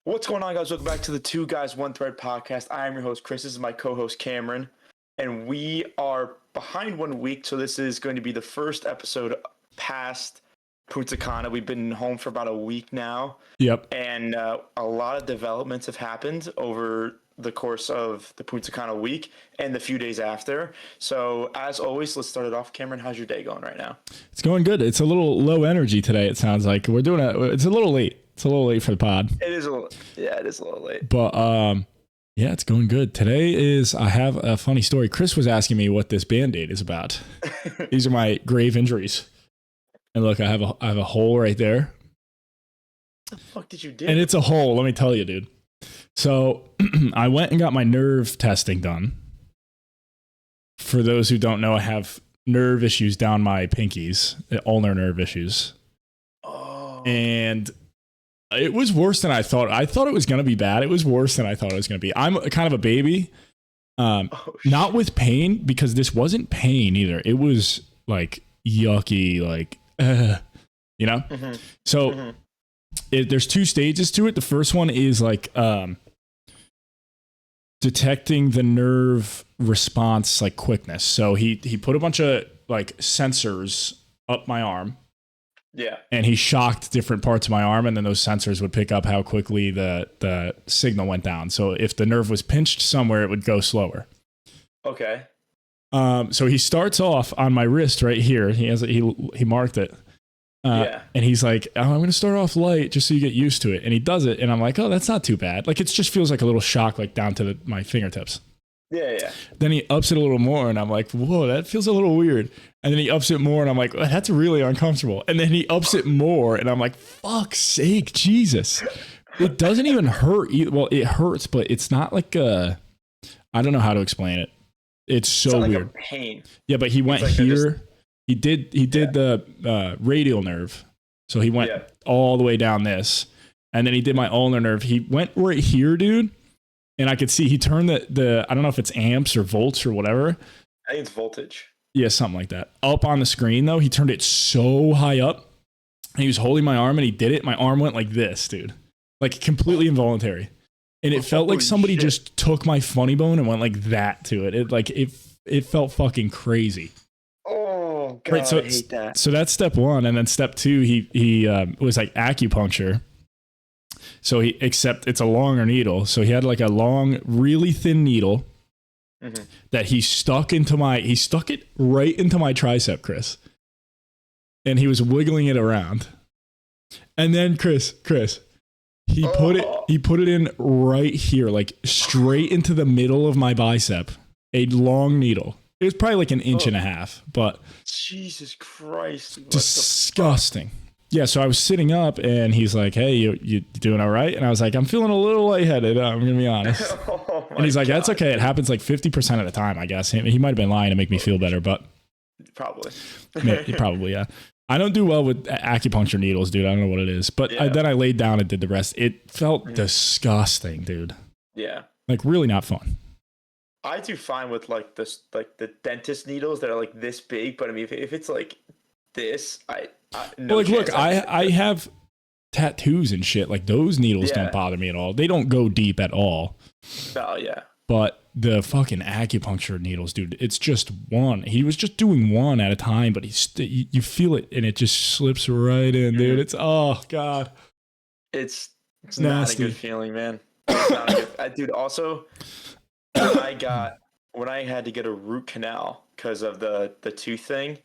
What's going on, guys? Welcome back to the Two Guys One Thread podcast. I am your host, Chris. This is my co-host, Cameron, and we are behind 1 week, so this is going to be the first episode past Punta Cana. We've been home for about a week now. Yep. And a lot of developments have happened over the course of the Punta Cana week and the few days after. So, as always, let's start it off. Cameron, how's your day going right now? It's going good. It's a little low energy today, it sounds like. It's a little late. It's a little late for the pod. It is a little late. But yeah, it's going good. I have a funny story. Chris was asking me what this Band-Aid is about. These are my grave injuries. And look, I have a hole right there. What the fuck did you do? And it's a hole, let me tell you, dude. So I went and got my nerve testing done. For those who don't know, I have nerve issues down my pinkies, ulnar nerve issues. Oh. And it was worse than I thought. I thought it was going to be bad. It was worse than I thought it was going to be. I'm kind of a baby. Not with pain, because this wasn't pain either. It was like yucky, like, you know? Mm-hmm. So there's two stages to it. The first one is like detecting the nerve response, like quickness. So he put a bunch of like sensors up my arm. Yeah. And he shocked different parts of my arm, and then those sensors would pick up how quickly the signal went down. So if the nerve was pinched somewhere, it would go slower. Okay. So he starts off on my wrist right here. He marked it. Yeah. And he's like, oh, I'm going to start off light just so you get used to it. And he does it. And I'm like, oh, that's not too bad. Like, it just feels like a little shock, like down to my fingertips. Yeah. Then he ups it a little more. And I'm like, whoa, that feels a little weird. And then he ups it more. And I'm like, oh, that's really uncomfortable. And then he ups it more. And I'm like, fuck's sake, Jesus. It doesn't even hurt. Well, it hurts, but it's not like I don't know how to explain it. It's so like weird. A pain. Yeah, but he went here. He did the radial nerve. So he went all the way down this. And then he did my ulnar nerve. He went right here, dude. And I could see he turned the I don't know if it's amps or volts or whatever. I think it's voltage. Yeah, something like that. Up on the screen, though, he turned it so high up. And he was holding my arm and he did it. My arm went like this, dude. Like completely involuntary. And it felt like somebody just took my funny bone and went like that to it. It felt fucking crazy. Oh, God, right, so, I hate that. So that's step one. And then step two, he was like acupuncture. So except it's a longer needle. So he had like a long, really thin needle that he stuck it right into my tricep, Chris. And he was wiggling it around. And then Chris, he put it in right here, like straight into the middle of my bicep. A long needle. It was probably like an inch and a half, but Jesus Christ. Disgusting. Yeah, so I was sitting up and he's like, hey, you doing all right? And I was like, I'm feeling a little lightheaded, I'm going to be honest. And he's like, God. That's okay. It happens like 50% of the time, I guess. He might have been lying to make me feel better, but... Probably. Probably, yeah. I don't do well with acupuncture needles, dude. I don't know what it is. But then I laid down and did the rest. It felt disgusting, dude. Yeah. Like really not fun. I do fine with like this, like the dentist needles that are like this big. But I mean, if it's like this, look, I have tattoos and shit. Like those needles don't bother me at all. They don't go deep at all. Oh yeah. But the fucking acupuncture needles, dude, it's just one. He was just doing one at a time, but you feel it and it just slips right in, dude. It's, oh God. It's not a good feeling, man. It's not a good, dude, also, when I had to get a root canal because of the tooth thing,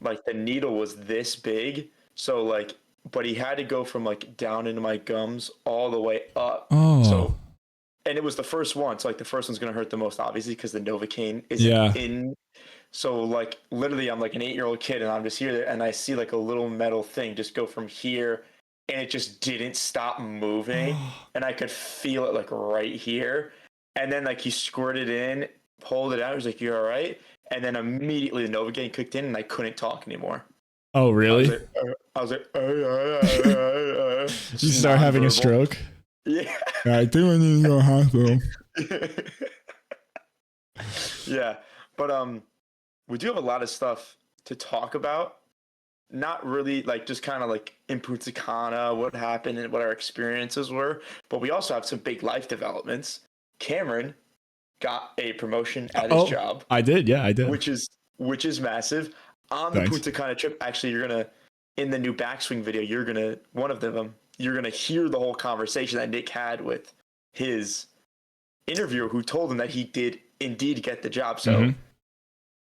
like the needle was this big. So like, but he had to go from like down into my gums all the way up. Oh. So, and it was the first one. So like the first one's going to hurt the most, obviously, because the Novocaine is in. So like literally I'm like an 8-year-old kid and I'm just here and I see like a little metal thing just go from here and it just didn't stop moving. And I could feel it like right here. And then like he squirted in, pulled it out. He was like, "You're all right?" And then immediately the Novocaine kicked in and I couldn't talk anymore. Oh, really? I was like, you start having a stroke? Yeah. I think I need to go to hospital. Yeah. But we do have a lot of stuff to talk about. not really, like just kind of like in Punta Cana, what happened and what our experiences were. But we also have some big life developments. Cameron got a promotion at his job. I did. Yeah, I did. Which is massive. On the Punta Cana trip, actually, you're gonna, in the new backswing video, one of them, you're gonna hear the whole conversation that Nick had with his interviewer, who told him that he did indeed get the job. So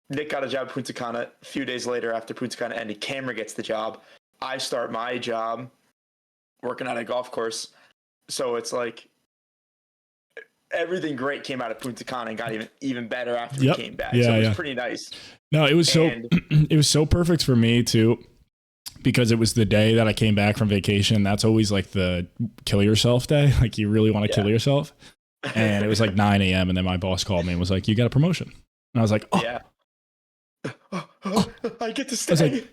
Nick got a job at Punta Cana. A few days later, after Punta Cana ended, Cameron gets the job. I start my job working at a golf course. So it's like everything great came out of Punta Cana and got even better after we came back. So it was pretty nice. No, it was it was so perfect for me too, because it was the day that I came back from vacation. That's always like the kill yourself day. Like you really want to kill yourself. And it was like 9 a.m. and then my boss called me and was like, "You got a promotion." And I was like, "Oh, yeah." I get to stay.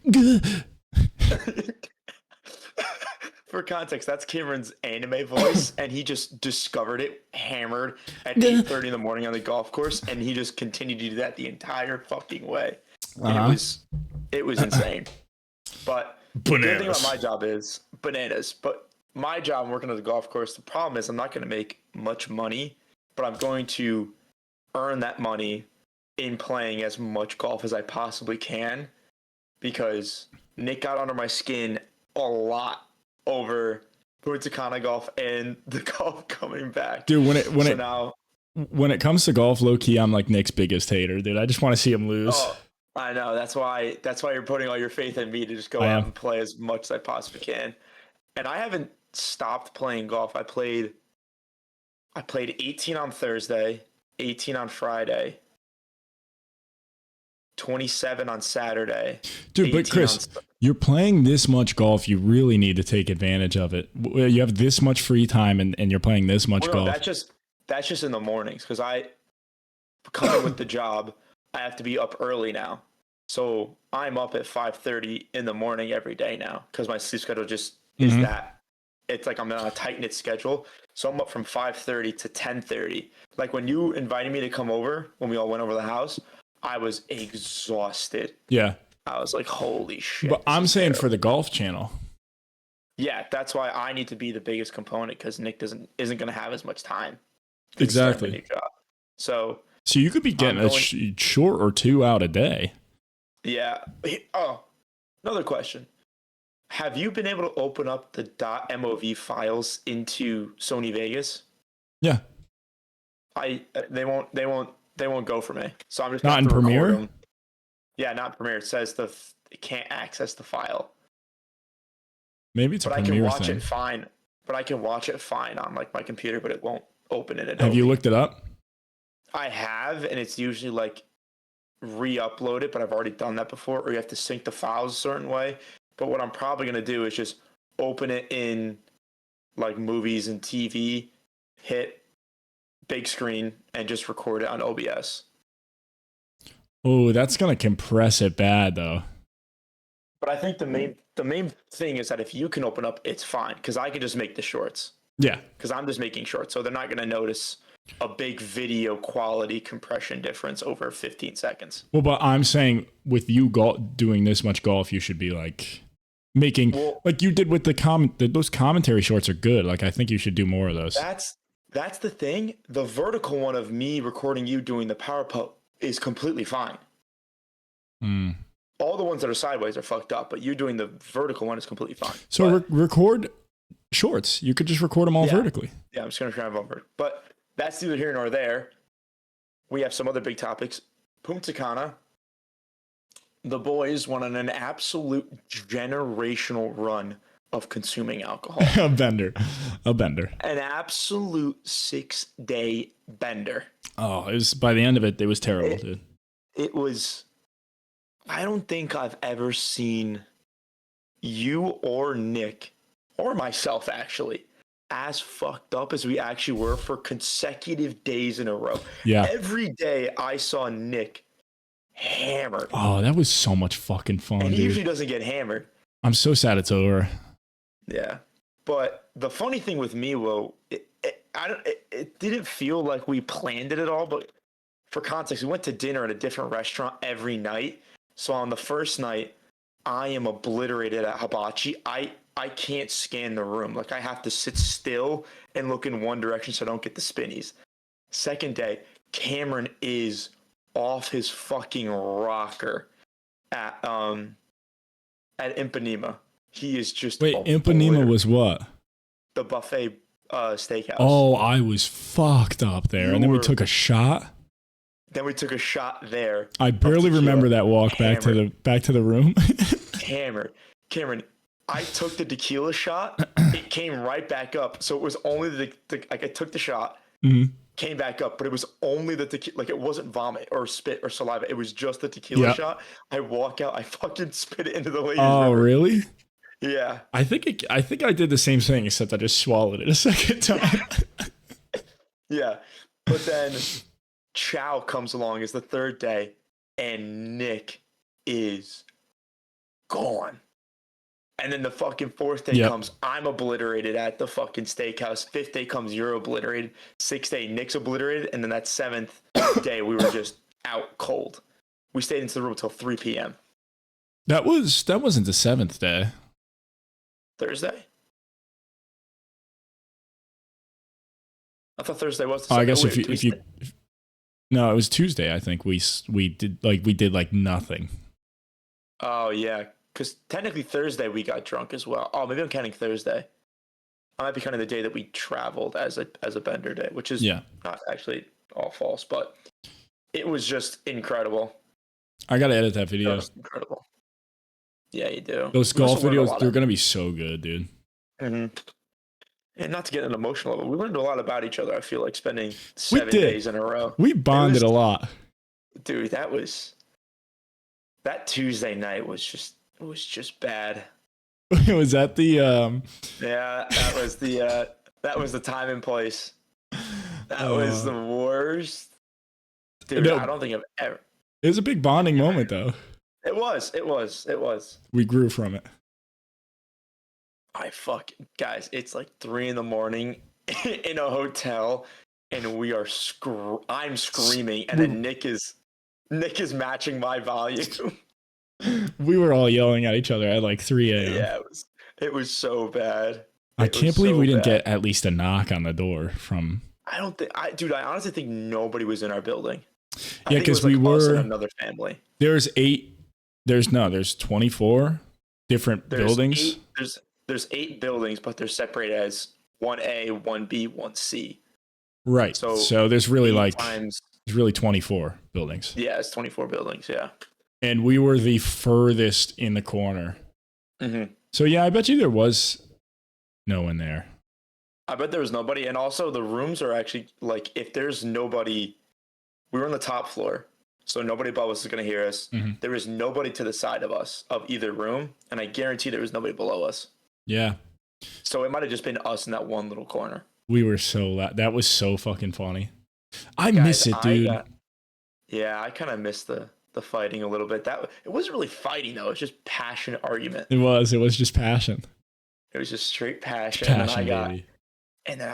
For context, that's Cameron's anime voice, and he just discovered it hammered at 8:30 in the morning on the golf course, and he just continued to do that the entire fucking way. It was insane. But the good thing about my job is bananas. But my job, I'm working at the golf course. The problem is I'm not going to make much money, but I'm going to earn that money in playing as much golf as I possibly can, because Nick got under my skin a lot over Punta Cana golf and the golf coming back. Dude, when it comes to golf, low key, I'm like Nick's biggest hater, dude. I just want to see him lose. Oh, I know. That's why you're putting all your faith in me to just go out and play as much as I possibly can. And I haven't stopped playing golf. I played 18 on Thursday, 18 on Friday, 27 on Saturday. Dude, but Chris, you're playing this much golf. You really need to take advantage of it. You have this much free time and you're playing this much golf. That's just in the mornings, because coming with the job, I have to be up early now. So I'm up at 5:30 in the morning every day now, because my sleep schedule just is that. It's like I'm on a tight-knit schedule. So I'm up from 5:30 to 10:30. Like when you invited me to come over, when we all went over the house, I was exhausted. Yeah. I was like, holy shit. But I'm saying for the golf channel. Yeah, that's why I need to be the biggest component, because Nick isn't going to have as much time. Exactly. So you could be getting a short or two out a day. Yeah. Oh, another question. Have you been able to open up the .mov files into Sony Vegas? Yeah. They won't go for me. So I'm just not in Premiere. Yeah, not Premiere. It says it can't access the file. Maybe it's a Premiere thing. I can watch it fine. But I can watch it fine on like my computer, but it won't open it. Have you looked it up? I have, and it's usually like re-upload it, but I've already done that before, or you have to sync the files a certain way. But what I'm probably going to do is just open it in like movies and TV, hit big screen, and just record it on OBS. Oh, that's going to compress it bad though. But I think the main thing is that if you can open up, it's fine, because I can just make the shorts. Yeah. Because I'm just making shorts, so they're not going to notice a big video quality compression difference over 15 seconds. Well, but I'm saying with you doing this much golf, you should be like making like you did with those commentary shorts are good. Like I think you should do more of those. That's the thing. The vertical one of me recording you doing the power putt is completely fine. All the ones that are sideways are fucked up, but you doing the vertical one is completely fine. So record shorts. You could just record them all vertically. Yeah, I'm just going to try them over. But that's neither here nor there. We have some other big topics. Punta Cana. The boys went on an absolute generational run of consuming alcohol. A bender. An absolute 6-day bender. Oh, it was by the end of it was terrible, dude. It was. I don't think I've ever seen you or Nick, or myself actually, as fucked up as we actually were for consecutive days in a row. Yeah. Every day I saw Nick hammered. Oh, that was so much fucking fun, and he dude. usually doesn't get hammered. I'm so sad it's over. Yeah. But the funny thing with me, Will, it didn't feel like we planned it at all, but for context, we went to dinner at a different restaurant every night. So on the first night, I am obliterated at hibachi. I can't scan the room. Like, I have to sit still and look in one direction so I don't get the spinnies. Second day, Cameron is off his fucking rocker at Ipanema. He is just wait. Ipanema was what? The buffet steakhouse. Oh, I was fucked up there, and then we took a shot. Then we took a shot there. I barely remember that walk back to the room. Cameron, I took the tequila shot. It came right back up. So it was only like I took the shot, came back up, but it was only the tequila. Like, it wasn't vomit or spit or saliva. It was just the tequila shot. I walk out. I fucking spit it into the ladies' river. Oh, really? Yeah. I think I did the same thing, except I just swallowed it a second time. Yeah. But then Chow comes along as the third day, and Nick is gone. And then the fucking fourth day comes, I'm obliterated at the fucking steakhouse. Fifth day comes, you're obliterated. Sixth day, Nick's obliterated. And then that seventh day, we were just out cold. We stayed into the room until 3 p.m. That wasn't the seventh day. Thursday? I thought Thursday was the I guess if you no, it was Tuesday. I think we did like nothing. Oh yeah, because technically Thursday we got drunk as well. Oh, maybe I'm counting Thursday. I might be counting the day that we traveled as a bender day, which is not actually all false, but it was just incredible. I gotta edit that video. Incredible. Yeah, you do. Those golf videos, they're gonna be so good, dude. Mm-hmm. And not to get an emotional level, we learned a lot about each other. I feel like spending 7 days in a row. We bonded a lot, dude. That Tuesday night was just bad. Was that the Yeah, that was the time and place. That was the worst, dude. No, I don't think I've ever. It was a big bonding moment, though. It was. We grew from it. Guys, it's like 3 a.m. in a hotel, and we are I'm screaming, and then Nick is matching my volume. We were all yelling at each other at like 3 a.m. Yeah, it was so bad. I can't believe we didn't get at least a knock on the door from. I honestly think nobody was in our building. Yeah, because we were another family. There's 24 different buildings. There's 8 buildings, but they're separated as 1A, 1B, 1C. Right. So there's really there's really 24 buildings. Yeah, it's 24 buildings. Yeah. And we were the furthest in the corner. Mm-hmm. So yeah, I bet you there was no one there. I bet there was nobody, and also the rooms are actually like, if there's nobody, we were on the top floor. So nobody above us is going to hear us. Mm-hmm. There was nobody to the side of us of either room, and I guarantee there was nobody below us. Yeah. So it might have just been us in that one little corner. We were so loud. That was so fucking funny. I miss it, dude. I kind of miss the fighting a little bit. It wasn't really fighting though. It was just passionate argument. It was just passion. It was just straight passion. Baby. And then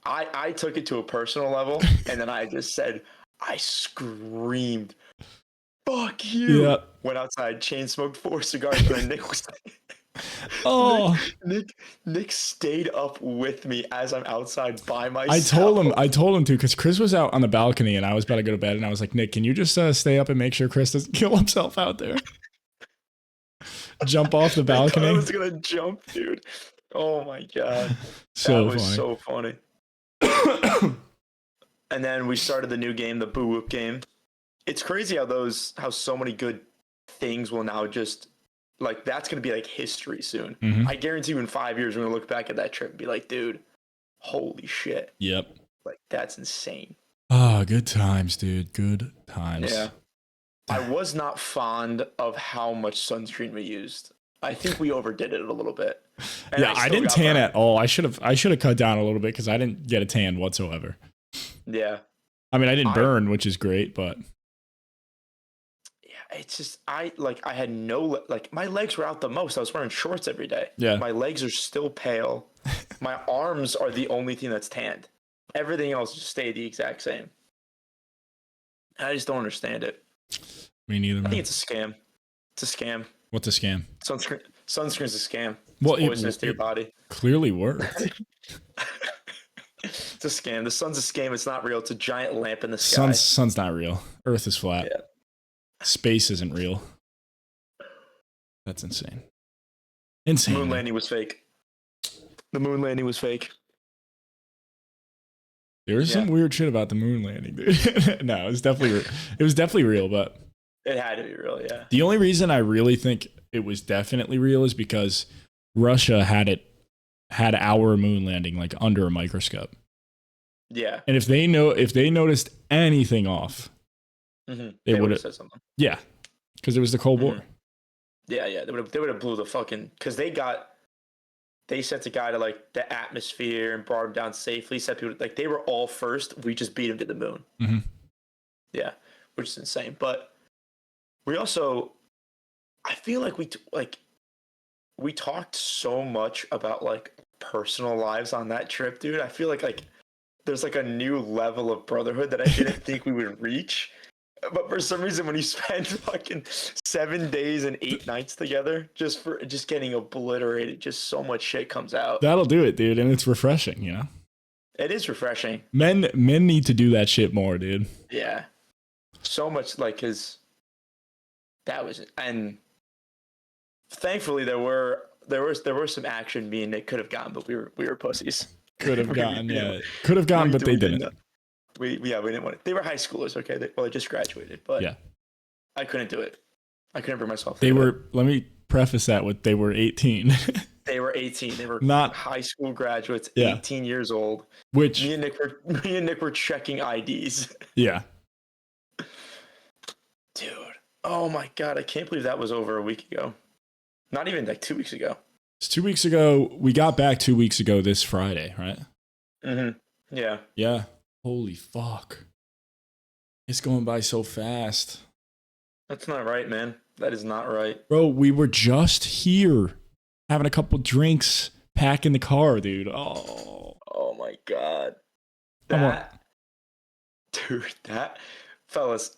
I took it to a personal level, and then I just said, I screamed, "Fuck you!" Yeah. Went outside, chain smoked 4 cigars, and then Nick was Nick stayed up with me as I'm outside by myself. I told him to, because Chris was out on the balcony and I was about to go to bed, and I was like, Nick, can you just stay up and make sure Chris doesn't kill himself out there? Jump off the balcony. I was gonna jump, dude. Oh my god. So that was funny. So funny. And then we started the new game, the Boo Whoop game. It's crazy how so many good things will now just, like, that's going to be like history soon. Mm-hmm. I guarantee you in 5 years, we're going to look back at that trip and be like, dude, holy shit. Yep. Like, that's insane. Oh, good times, dude. Good times. Yeah. I was not fond of how much sunscreen we used. I think we overdid it a little bit. And yeah, I didn't tan at all. I should have cut down a little bit, because I didn't get a tan whatsoever. Yeah. I mean, I didn't burn, which is great, but yeah, it's just I had no, like, my legs were out the most. I was wearing shorts every day. Yeah. My legs are still pale. My arms are the only thing that's tanned. Everything else just stayed the exact same. I just don't understand it. Me neither, man. I think it's a scam. It's a scam. What's a scam? Sunscreen's a scam. Well, it's poisonous to your body. Clearly worked. It's a scam. The sun's a scam. It's not real. It's a giant lamp in the sky. Sun's not real. Earth is flat. Yeah. Space isn't real. That's insane. Insane. The moon landing was fake. The moon landing was fake. There was some weird shit about the moon landing, dude. No, it was definitely real, but it had to be real, yeah. The only reason I really think it was definitely real is because Russia had our moon landing like under a microscope. Yeah. And if they noticed anything off, they would have said something. Yeah. Because it was the Cold War. Yeah, yeah. They would have blew the fucking, because they sent a guy to like the atmosphere and brought him down safely. Sent people, like they were all first. We just beat him to the moon. Mm-hmm. Yeah, which is insane. But we also, I feel like we talked so much about like personal lives on that trip, dude. I feel like there's like a new level of brotherhood that I didn't think we would reach. But for some reason, when you spend fucking 7 days and 8 nights together, just getting obliterated, just so much shit comes out. That'll do it, dude, and it's refreshing, you know. It is refreshing. Men need to do that shit more, dude. Yeah, so much like his. That was it, and thankfully there was some action me and Nick could have gotten, but we were pussies. Could have gotten, could have gotten, but they didn't. We didn't want it. They were high schoolers, okay? They just graduated, but yeah, I couldn't do it. I couldn't bring myself. They were. Let me preface that with they were 18. They were 18. They were not high school graduates. 18 years old. Which me and Nick were checking IDs. Yeah. Dude, oh my god, I can't believe that was over a week ago. Not even like 2 weeks ago. It's 2 weeks ago. We got back 2 weeks ago this Friday, right? Mm-hmm. Yeah. Yeah. Holy fuck. It's going by so fast. That's not right, man. That is not right. Bro, we were just here having a couple drinks, packing the car, dude. Oh my god. Fellas,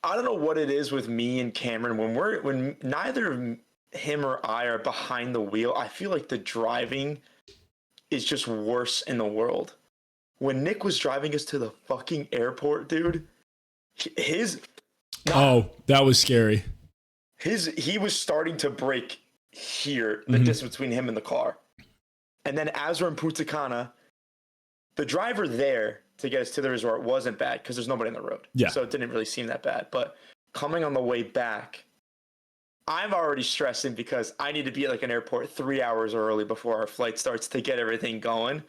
I don't know what it is with me and Cameron when neither him or I are behind the wheel. I feel like the driving is just worse in the world. When Nick was driving us to the fucking airport, dude, that was scary. He was starting to break here, the distance between him and the car. And then as we're in Punta Cana, the driver there to get us to the resort wasn't bad because there's nobody on the road. Yeah. So it didn't really seem that bad. But coming on the way back, I'm already stressing because I need to be at like an airport 3 hours early before our flight starts to get everything going.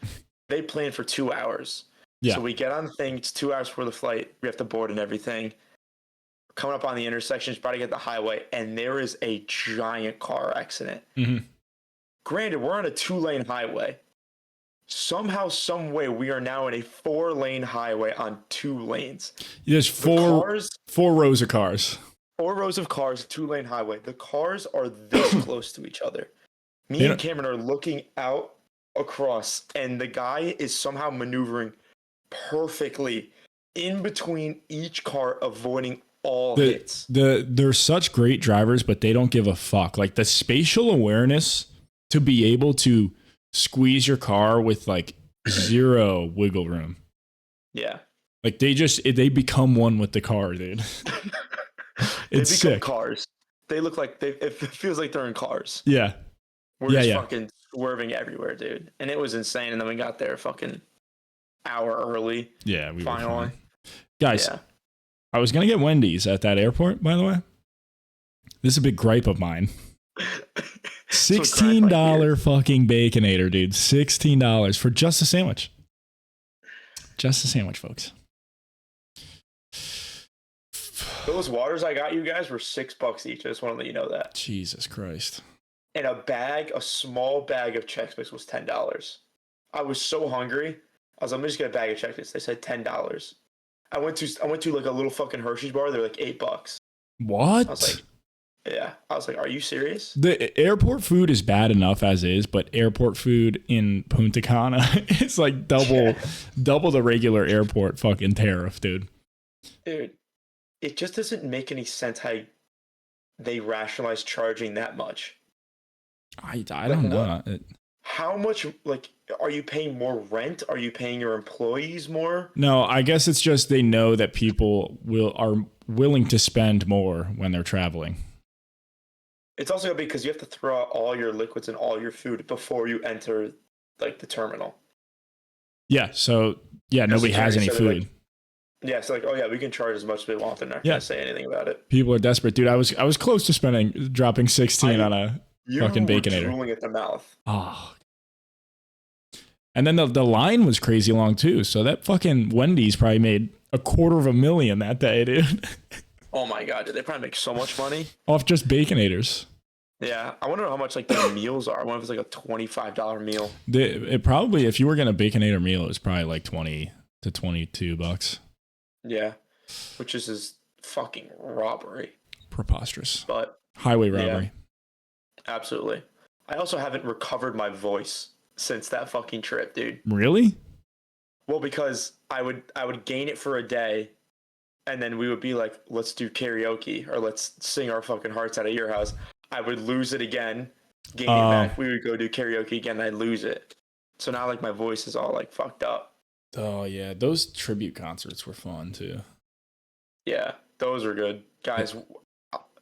They planned for 2 hours. Yeah. So we get on the thing. It's 2 hours before the flight. We have to board and everything. Coming up on the intersection, about to get the highway, and there is a giant car accident. Granted, we're on a 2-lane highway. Somehow, some way, we are now in a 4-lane highway on 2 lanes. There's four rows of cars. 4 rows of cars, 2-lane highway. The cars are this close to each other. Me and Cameron are looking out across, and the guy is somehow maneuvering perfectly in between each car, avoiding all hits. They're such great drivers, but they don't give a fuck. Like the spatial awareness to be able to squeeze your car with like zero wiggle room. Yeah. Like they become one with the car, dude. It's they become sick. Cars. They look like it feels like they're in cars. Yeah. We're just fucking swerving everywhere, dude. And it was insane. And then we got there fucking hour early. Yeah, we finally. Were guys, I was gonna get Wendy's at that airport, by the way. This is a big gripe of mine. $16 fucking Baconator, dude. $16 for just a sandwich. Just a sandwich, folks. Those waters I got you guys were $6 each. I just want to let you know that. Jesus Christ. And a small bag of Chex Mix was $10. I was so hungry. I was like, I'm just get a bag of Chex Mix. They said $10. I went to like a little fucking Hershey's bar. They're like $8. What? I was like, yeah. I was like, are you serious? The airport food is bad enough as is, but airport food in Punta Cana is like double the regular airport fucking tariff, dude. Dude, it just doesn't make any sense how they rationalize charging that much? I don't know. How much, like, are you paying more rent? Are you paying your employees more? No, I guess it's just they know that people are willing to spend more when they're traveling. It's also because you have to throw out all your liquids and all your food before you enter, like, the terminal. Yeah, so, nobody has any food. Like, yeah, so like, oh yeah, we can charge as much as we want. They're not going to say anything about it. People are desperate. Dude, I was close to dropping 16 on a fucking Baconator. You were drooling at the mouth. Oh. And then the line was crazy long too. So that fucking Wendy's probably made $250,000 that day, dude. Oh my God, did they probably make so much money? Off just Baconators. Yeah, I wonder how much like the meals are. I wonder if it's like a $25 meal. It probably, if you were getting a Baconator meal, it was probably like $20 to $22. Yeah, which is fucking robbery. Preposterous. But highway robbery. Yeah, absolutely. I also haven't recovered my voice since that fucking trip, dude. Really? Well, because I would gain it for a day, and then we would be like, let's do karaoke or let's sing our fucking hearts out of your house. I would lose it again, gain it back. We would go do karaoke again, and I'd lose it. So now like my voice is all like fucked up. Oh yeah, those tribute concerts were fun too. Yeah, those were good, guys.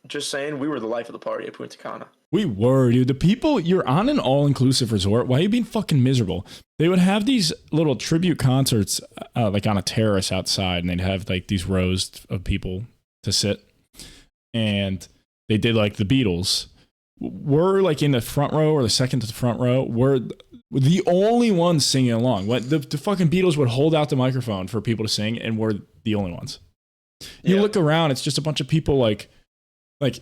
Just saying, we were the life of the party at Punta Cana. We were, dude. The people, you're on an all-inclusive resort. Why are you being fucking miserable? They would have these little tribute concerts, like on a terrace outside, and they'd have like these rows of people to sit. And they did like the Beatles. We're like in the front row or the second to the front row. We're the only ones singing along. The fucking Beatles would hold out the microphone for people to sing, and we're the only ones. You look around, it's just a bunch of people like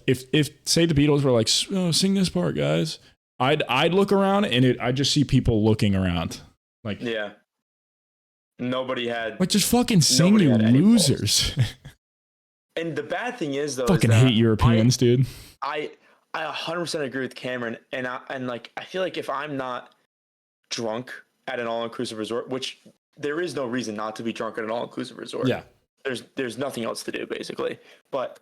if say the Beatles were like, oh, sing this part, guys. I'd look around and I'd just see people looking around. Like, yeah. Nobody had like, just fucking sing, you losers. And the bad thing is though, fucking hate Europeans, dude. I 100% agree with Cameron, and like I feel like if I'm not drunk at an all-inclusive resort, which there is no reason not to be drunk at an all-inclusive resort. Yeah. There's nothing else to do basically. But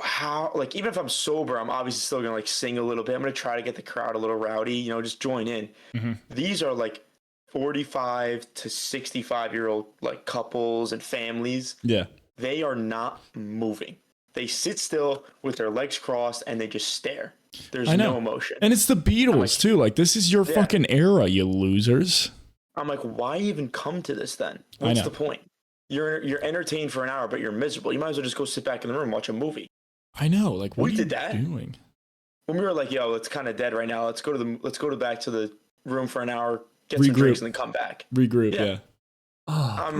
how, like, even if I'm sober, I'm obviously still gonna like sing a little bit. I'm gonna try to get the crowd a little rowdy, you know, just join in. Mm-hmm. These are like 45 to 65-year-old like couples and families. Yeah. They are not moving. They sit still with their legs crossed and they just stare. There's no emotion. And it's the Beatles like, too. Like, this is your fucking era, you losers. I'm like, why even come to this then? What's the point? You're entertained for an hour, but you're miserable. You might as well just go sit back in the room and watch a movie. I know. Like, what are you doing? When we were like, yo, it's kind of dead right now. Let's go back to the room for an hour, get some drinks, and then come back. Regroup, yeah. I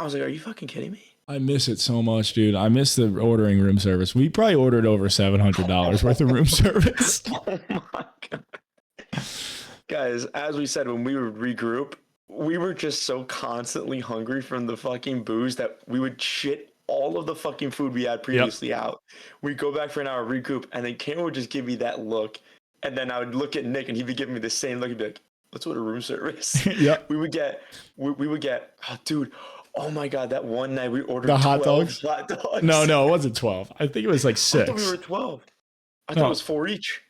was like, are you fucking kidding me? I miss it so much, dude. I miss the ordering room service. We probably ordered over $700 worth of room service. Oh my God. Guys, as we said, when we would regroup, we were just so constantly hungry from the fucking booze that we would shit all of the fucking food we had previously out. We'd go back for an hour, regroup, and then Cameron would just give me that look. And then I would look at Nick and he'd be giving me the same look and be like, let's order room service. Yeah. We would get, oh, dude. Oh my God, that one night we ordered the 12 hot dogs. No, it wasn't 12. I think it was like 6. I thought we were 12. I thought it was 4 each.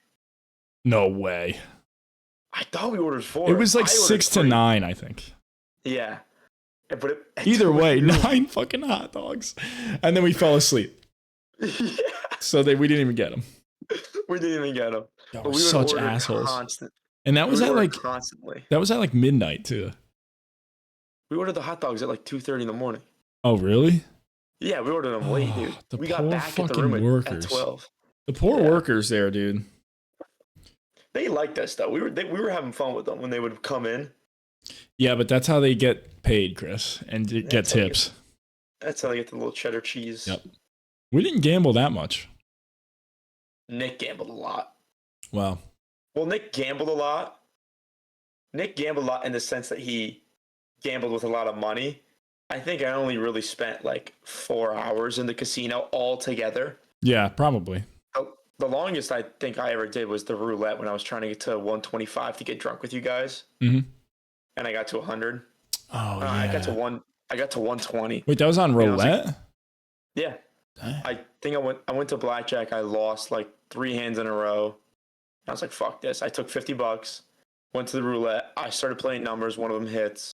No way. I thought we ordered 4. It was like 6 to 9, I think. Yeah. But either way, 9 fucking hot dogs. And then we fell asleep. Yeah. So we didn't even get them. We didn't even get them. But we were such assholes. And that was at like constantly. That was at like midnight too. We ordered the hot dogs at like 2:30 in the morning. Oh, really? Yeah, we ordered them late, dude. We got back at the room at 12. The poor workers there, dude. They liked us though. We were having fun with them when they would come in. Yeah, but that's how they get paid, Chris, and get tips. That's how they get the little cheddar cheese. Yep. We didn't gamble that much. Nick gambled a lot. Wow. Well, Nick gambled a lot. Nick gambled a lot in the sense that he gambled with a lot of money. I think I only really spent like 4 hours in the casino altogether. Yeah, probably. The longest I think I ever did was the roulette when I was trying to get to 125 to get drunk with you guys. Mm-hmm. And I got to 100. Oh, yeah. I got to 120. Wait, that was on roulette? Yeah. I think I went to blackjack. I lost like 3 hands in a row. I was like, fuck this. I took $50, went to the roulette. I started playing numbers. One of them hits.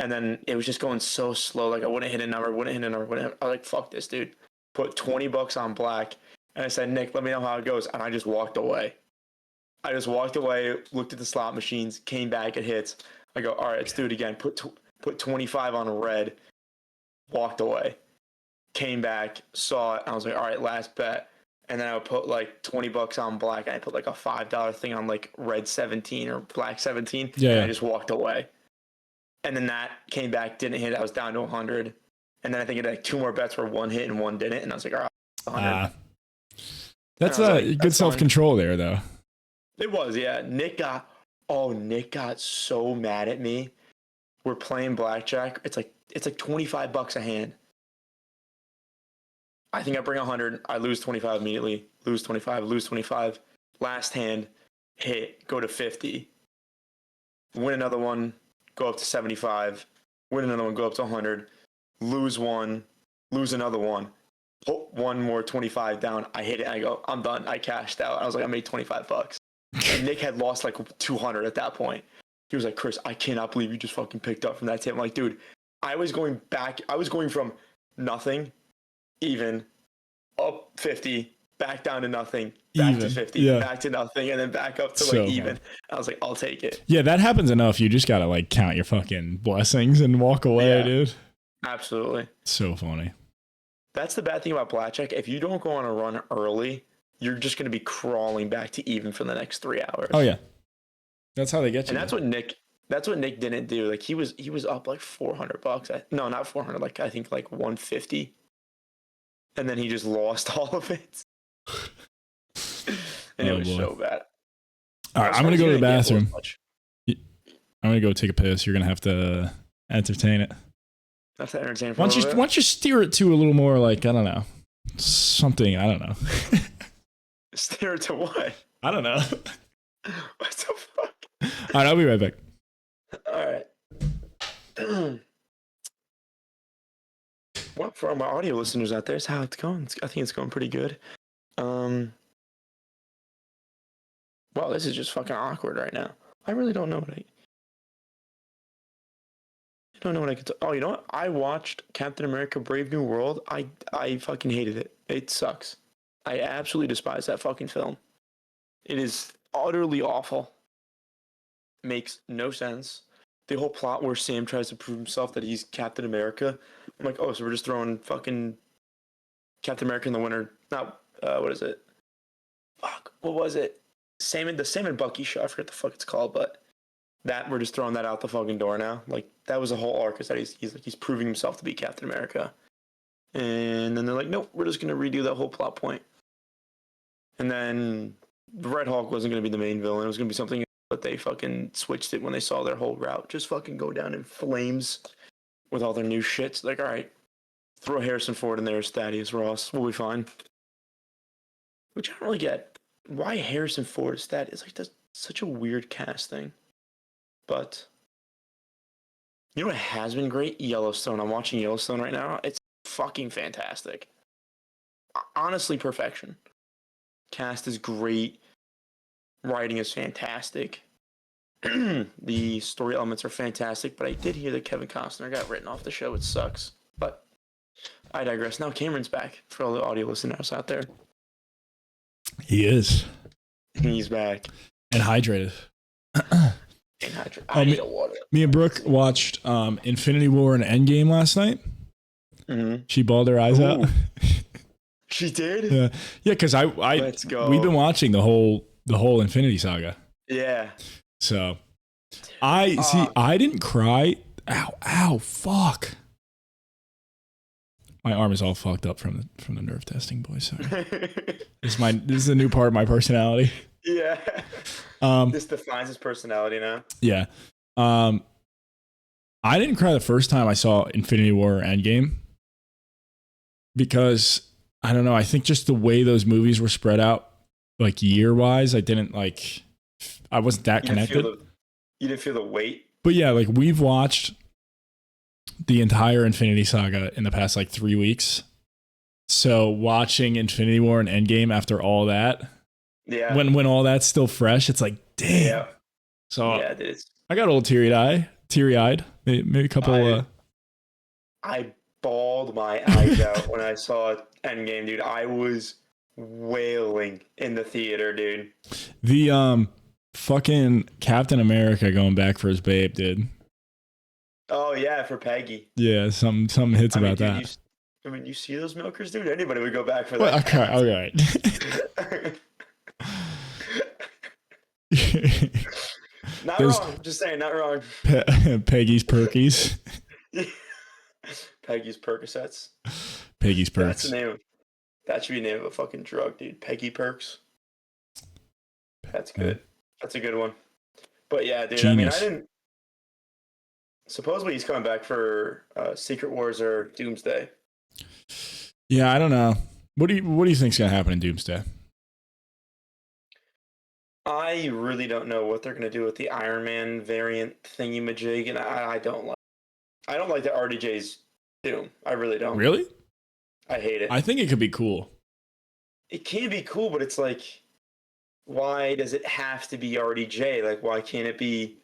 And then it was just going so slow. Like I wouldn't hit a number, wouldn't hit a number, wouldn't hit. I was like, fuck this, dude. Put $20 on black. And I said, Nick, let me know how it goes. And I just walked away. I just walked away, looked at the slot machines, came back, it hits. I go, all right, let's do it again. Put 25 on red, walked away. Came back, saw it. I was like, all right, last bet. And then I would put like $20 on black. And I put like a $5 thing on like red 17 or black 17. Yeah. And I just walked away. And then that came back, didn't hit. I was down to 100. And then I think it had like 2 more bets where one hit and one didn't. And I was like, all right, 100. That's a good self-control there, though. It was, yeah. Nick got so mad at me. We're playing blackjack. It's like $25 a hand. I think I bring 100. I lose 25 immediately. Lose 25. Lose 25. Last hand, hit. Go to 50. Win another one. Go up to 75. Win another one. Go up to 100. Lose one. Lose another one. Put one more 25 down. I hit it. And I go, I'm done. I cashed out. I was like, I made $25. And Nick had lost like 200 at that point. He was like, Chris, I cannot believe you just fucking picked up from that tip. I'm like, dude, I was going from nothing, even, up 50, back down to nothing, back to 50, back to nothing, and then back up to like even. I was like, I'll take it. Yeah, that happens enough. You just gotta like count your fucking blessings and walk away, dude. Absolutely. So funny. That's the bad thing about blackjack. If you don't go on a run early, you're just going to be crawling back to even for the next 3 hours. Oh yeah, that's how they get you. And that's what Nick didn't do. Like he was up like $400. No, not 400. Like I think like 150. And then he just lost all of it. And it was so bad. All right, I'm gonna go to the bathroom. I'm gonna go take a piss. You're gonna have to entertain it. That's to entertain. Why don't you steer it to a little more like, I don't know, something, I don't know. Steer it to what? I don't know. What the fuck? All right, I'll be right back. All right. Well, for all my audio listeners out there, it's how it's going. I think it's going pretty good. Wow, this is just fucking awkward right now. I really don't know what I don't know what I could. Oh, you know what? I watched Captain America: Brave New World. I fucking hated it. It sucks. I absolutely despise that fucking film. It is utterly awful. Makes no sense. The whole plot where Sam tries to prove himself that he's Captain America. I'm like, oh, so we're just throwing fucking Captain America in the winter. Not, what is it? Fuck, what was it? The Sam and Bucky show. I forget the fuck it's called, but that we're just throwing that out the fucking door now. Like, that was a whole arc, is that he's proving himself to be Captain America. And then they're like, nope, we're just going to redo that whole plot point. And then the Red Hulk wasn't going to be the main villain. It was going to be something, but they fucking switched it when they saw their whole route just fucking go down in flames with all their new shit. So like, all right, throw Harrison Ford in there as Thaddeus Ross. We'll be fine. Which I don't really get. Why Harrison Ford is Thaddeus? Like, that's such a weird casting. But you know what has been great? Yellowstone. I'm watching Yellowstone right now. It's fucking fantastic. Honestly, perfection. Cast is great. Writing is fantastic. The story elements are fantastic, but I did hear that Kevin Costner got written off the show. It sucks. But I digress. Now Cameron's back for all the audio listeners out there. He is. He's back. And hydrated. I need a water. Me and Brooke watched Infinity War and Endgame last night. Mm-hmm. She bawled her eyes out. She did? Yeah, because Let's go. We've been watching the whole Infinity Saga. Yeah. So I didn't cry. Ow, fuck. My arm is all fucked up from the nerve testing, boys. Sorry. This is a new part of my personality. Yeah. This defines his personality now. Yeah. I didn't cry the first time I saw Infinity War or Endgame because I don't know. I think just the way those movies were spread out, like year-wise, I wasn't that connected. You didn't feel the weight? But yeah, like we've watched the entire Infinity Saga in the past like 3 weeks. So watching Infinity War and Endgame after all that, yeah, when all that's still fresh, it's like, damn. yeah, So yeah, dude. I got a little teary eyed. Maybe a couple. I bawled my eyes out when I saw Endgame, dude. I was wailing in the theater, dude. The fucking Captain America going back for his babe, dude. Oh yeah, for Peggy. Yeah, some hits about dude, that. You see those milkers, dude? Anybody would go back for that. Well, okay, all right. Not wrong. Just saying, not wrong. Peggy's Perkies. Peggy's Percocets. Peggy's Perks. That's the name. That should be the name of a fucking drug, dude. Peggy Perks. That's good. That's a good one. But yeah, dude. Genius. I didn't. Supposedly he's coming back for Secret Wars or Doomsday. Yeah, I don't know. What do you think's gonna happen in Doomsday? I really don't know what they're gonna do with the Iron Man variant thingy-majig, and I don't like. I don't like the RDJ's Doom. I really don't. Really? I hate it. I think it could be cool. It can be cool, but it's like, why does it have to be RDJ? Like, why can't it be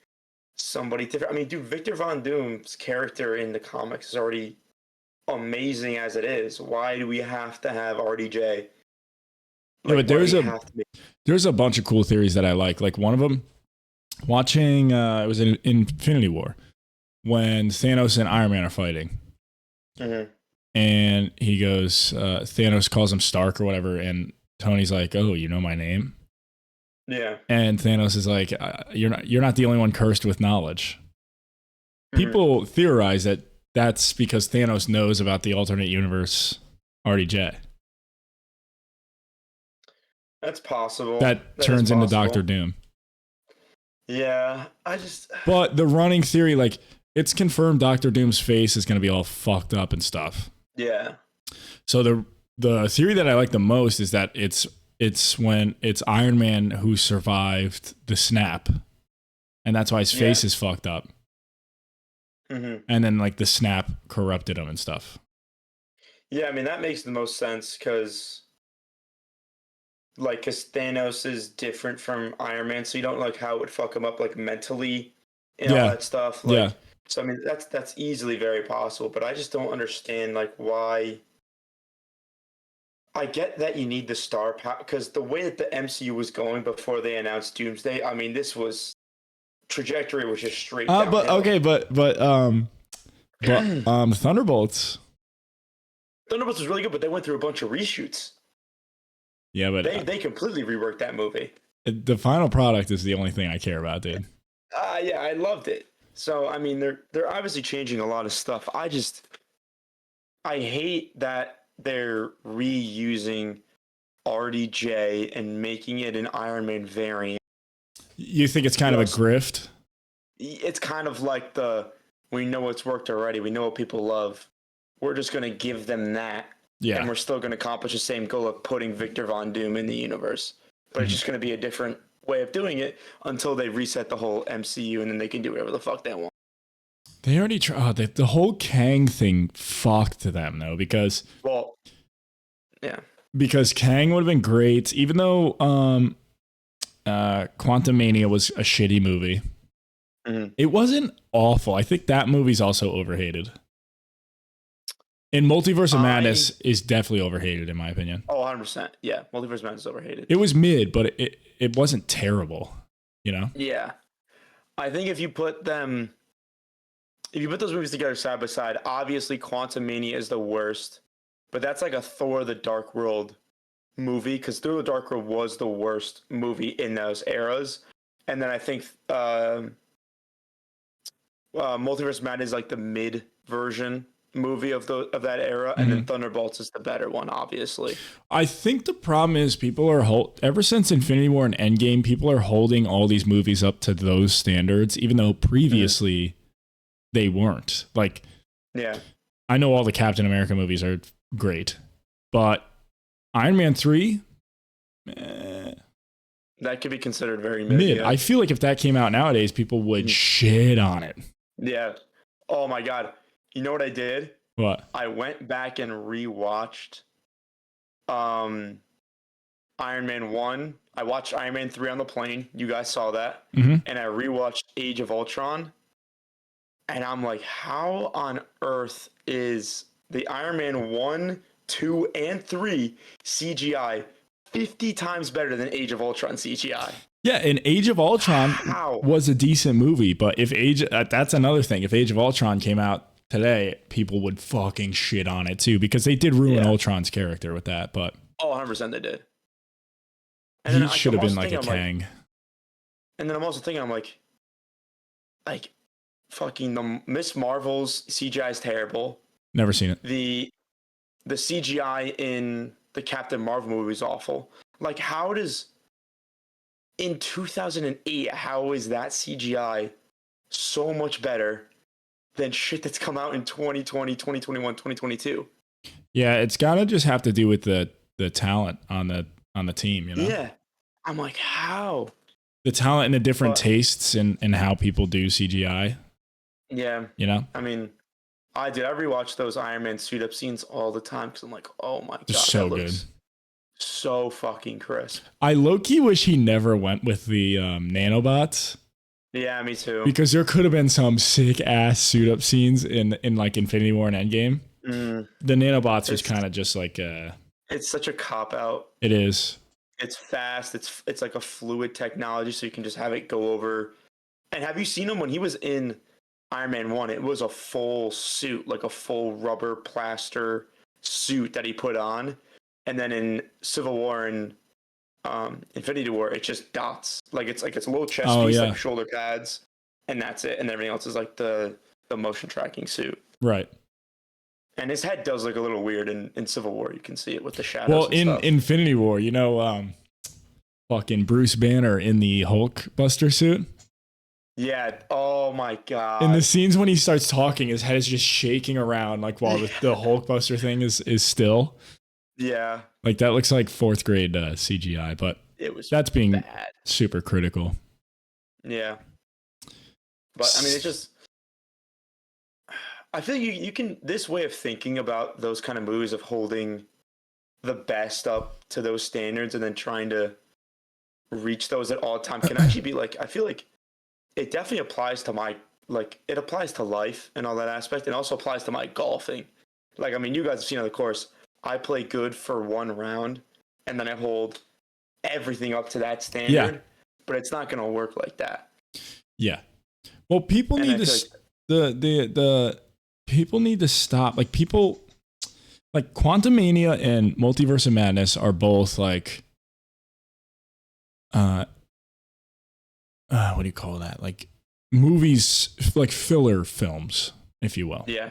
somebody different? I mean, dude, Victor Von Doom's character in the comics is already amazing as it is. Why do we have to have RDJ? Yeah, but there's a bunch of cool theories that I like. Like one of them, watching it was in Infinity War when Thanos and Iron Man are fighting, and he goes, Thanos calls him Stark or whatever, and Tony's like, "Oh, you know my name." Yeah. And Thanos is like, "You're not the only one cursed with knowledge." People theorize that that's because Thanos knows about the alternate universe RDJ. That's possible. That turns into Doctor Doom. Yeah, But the running theory, like, it's confirmed Doctor Doom's face is going to be all fucked up and stuff. Yeah. So the theory that I like the most is that it's when it's Iron Man who survived the snap, and that's why his face is fucked up. And then like the snap corrupted him and stuff. Yeah, I mean that makes the most sense because Thanos is different from Iron Man, so you don't like how it would fuck him up like mentally and all that stuff. Like, so I mean that's easily very possible, but I just don't understand like why. I get that you need the star power because the way that the MCU was going before they announced Doomsday, I mean this was trajectory was just straight downhill. But Thunderbolts. Thunderbolts was really good, but they went through a bunch of reshoots. Yeah, but they completely reworked that movie. The final product is the only thing I care about, dude. Yeah, I loved it. So I mean, they're obviously changing a lot of stuff. I hate that they're reusing RDJ and making it an Iron Man variant. You think it's kind of a grift? It's kind of like we know what's worked already. We know what people love. We're just going to give them that. Yeah. And we're still going to accomplish the same goal of putting Victor Von Doom in the universe. But it's just going to be a different way of doing it until they reset the whole MCU and then they can do whatever the fuck they want. They already tried. The whole Kang thing fucked them, though, because... Well, yeah. Because Kang would have been great, even though Quantumania was a shitty movie. It wasn't awful. I think that movie's also overhated. And Multiverse of Madness is definitely overhated, in my opinion. Oh, 100%. Yeah, Multiverse of Madness is overhated. It was mid, but it wasn't terrible, you know? Yeah. I think if you put those movies together side by side, obviously Quantumania is the worst. But that's like a Thor the Dark World movie, because Thor the Dark World was the worst movie in those eras. And then I think Multiverse of Madness is like the mid version movie of that era, and then Thunderbolts is the better one, obviously. I think the problem is people are ever since Infinity War and Endgame, people are holding all these movies up to those standards, even though previously they weren't. Like, yeah, I know all the Captain America movies are great, but Iron Man 3, that could be considered very mid. Yeah. I feel like if that came out nowadays, people would shit on it. Yeah. Oh my God. You know what I did? What? I went back and rewatched Um, Iron Man 1. I watched Iron Man 3 on the plane. You guys saw that. Mm-hmm. And I rewatched Age of Ultron. And I'm like, how on earth is the Iron Man 1, 2, and 3 CGI 50 times better than Age of Ultron CGI? Yeah, and Age of Ultron was a decent movie, but if that's another thing. If Age of Ultron came out today, people would fucking shit on it too, because they did ruin Ultron's character with that. But 100% they did. And he then should have been like a Kang. And then I'm also thinking, I'm like fucking the Miss Marvel's CGI is terrible. Never seen it. The CGI in the Captain Marvel movie is awful. Like, how does in 2008, how is that CGI so much better than shit that's come out in 2020, 2021, 2022? Yeah, it's gotta just have to do with the talent on the team, you know? Yeah. I'm like, how? The talent and the different tastes and how people do CGI. Yeah. You know? I mean, I rewatch those Iron Man suit up scenes all the time because I'm like, oh my God. So good. So fucking crisp. I low-key wish he never went with the nanobots. Yeah, me too. Because there could have been some sick ass suit up scenes in like Infinity War and Endgame. The nanobots was kind of just like it's such a cop out. It is. It's fast. It's like a fluid technology, so you can just have it go over. And have you seen him when he was in Iron Man 1? It was a full suit, like a full rubber plaster suit that he put on. And then in Civil War and Infinity War, it's just dots. Like it's a little chest piece, like shoulder pads, and that's it. And everything else is like the motion tracking suit. Right. And his head does look a little weird in Civil War. You can see it with the shadows. Well, in Infinity War, you know, fucking Bruce Banner in the Hulkbuster suit. Yeah. Oh my God. In the scenes when he starts talking, his head is just shaking around, like while the Hulkbuster thing is still. Yeah. Like that looks like 4th grade CGI, but that's being bad. Super critical. Yeah. But I mean, it's just, I feel like you can, this way of thinking about those kind of movies of holding the best up to those standards and then trying to reach those at all times can actually be like, I feel like it definitely applies to it applies to life and all that aspect, and also applies to my golfing. Like, I mean, you guys have seen on the course, I play good for one round and then I hold everything up to that standard, but it's not going to work like that. Yeah. Well, people need to, the people need to stop. Like people, like Quantum Mania and Multiverse of Madness are both like, what do you call that? Like movies, like filler films, if you will. Yeah.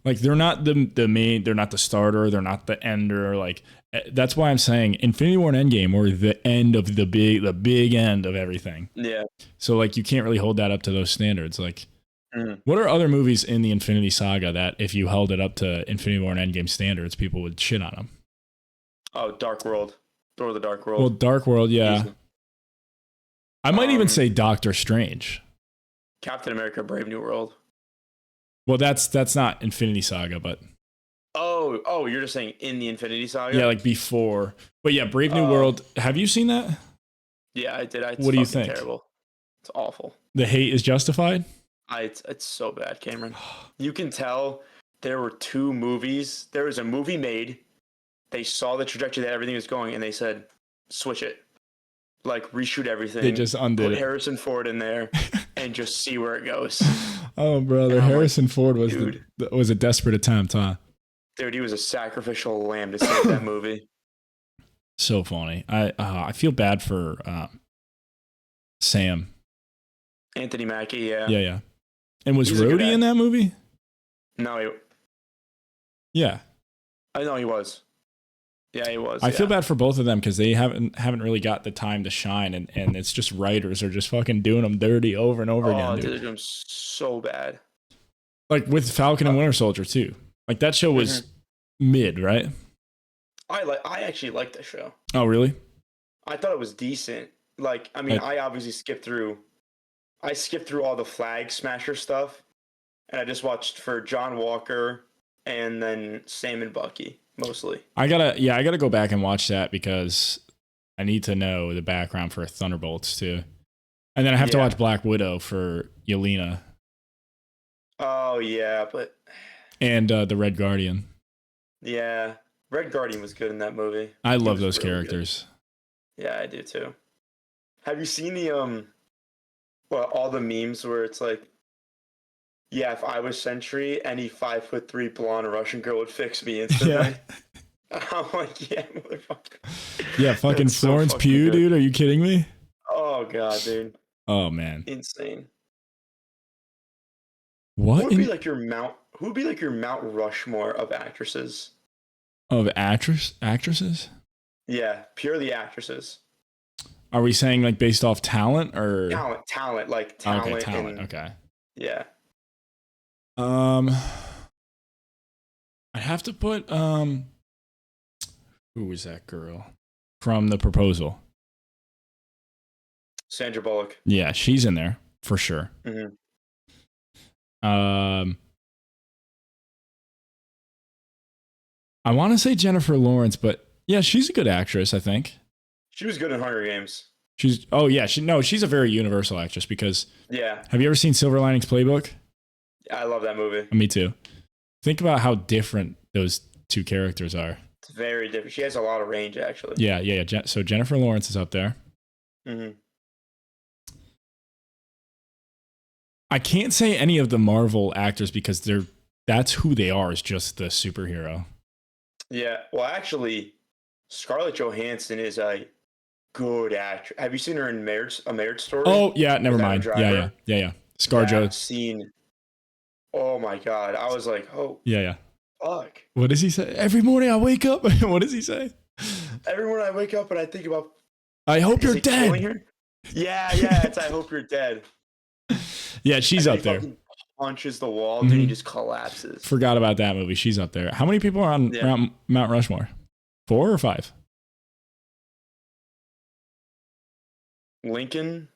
Like they're not the main, they're not the starter, they're not the ender. Like that's why I'm saying Infinity War and Endgame were the end of the big end of everything. Yeah. So like you can't really hold that up to those standards. Like what are other movies in the Infinity Saga that if you held it up to Infinity War and Endgame standards, people would shit on them? Oh, Dark World. Thor the Dark World. Well, Dark World, yeah. Easy. I might even say Doctor Strange. Captain America Brave New World. Well, that's not Infinity Saga, but oh, you're just saying in the Infinity Saga? Yeah, like before. But yeah, Brave New World. Have you seen that? Yeah, I did. What do you think? Terrible. It's awful. The hate is justified? It's so bad, Cameron. You can tell there were two movies. There was a movie made. They saw the trajectory that everything was going, and they said, switch it. Like, reshoot everything. They just undid put it. Harrison Ford in there and just see where it goes. Oh, brother. Harrison Ford was a desperate attempt, huh? Dude, he was a sacrificial lamb to save that movie. So funny. I feel bad for Sam. Anthony Mackie, yeah. Yeah. And was Rhodey in that movie? No, Yeah. I know he was. Yeah, he was. I feel bad for both of them because they haven't really got the time to shine, and it's just writers are just fucking doing them dirty over and over again. Dude. They're doing so bad. Like with Falcon and Winter Soldier too. Like that show was mid, right? I actually liked the show. Oh, really? I thought it was decent. Like, I mean, I obviously skipped through all the Flag Smasher stuff, and I just watched for John Walker and then Sam and Bucky. mostly. I gotta go back and watch that because I need to know the background for Thunderbolts too. And then I have to watch Black Widow for Yelena. Oh yeah, but and the Red Guardian. Yeah, Red Guardian was good in that movie. I love those characters. Good. Yeah, I do too. Have you seen the all the memes where it's like, yeah, if I was Sentry, any 5'3" blonde Russian girl would fix me instantly. Yeah. I'm like, yeah, motherfucker. Yeah, fucking That's Florence so fucking Pugh, good. dude. Are you kidding me? Oh god, dude. Oh man, Insane. What Who would be like your Mount? Who would be like your Mount Rushmore of actresses? Of actresses? Yeah, purely actresses. Are we saying like based off talent or talent, like talent? Okay, talent. And, okay. Yeah. I'd have to put who was that girl from The Proposal? Sandra Bullock. Yeah, she's in there for sure. Mm-hmm. I want to say Jennifer Lawrence, but yeah, she's a good actress, I think. She was good in Hunger Games. She's a very universal actress because yeah. Have you ever seen Silver Linings Playbook? I love that movie. Me too. Think about how different those two characters are. It's very different. She has a lot of range, actually. Yeah. So Jennifer Lawrence is up there. Mm-hmm. I can't say any of the Marvel actors because that's who they are, is just the superhero. Yeah. Well, actually, Scarlett Johansson is a good actress. Have you seen her in A Marriage Story? Oh, yeah. Never mind. Yeah. ScarJo. Scene. Oh, my God. I was like, oh. Yeah. Fuck. What does he say? Every morning I wake up. What does he say? Every morning I wake up and I think about. I hope you're dead. Her? Yeah. It's I hope you're dead. Yeah, she's up there. Punches the wall, dude. He just collapses. Forgot about that movie. She's up there. How many people are on Mount Rushmore? 4 or 5? Lincoln.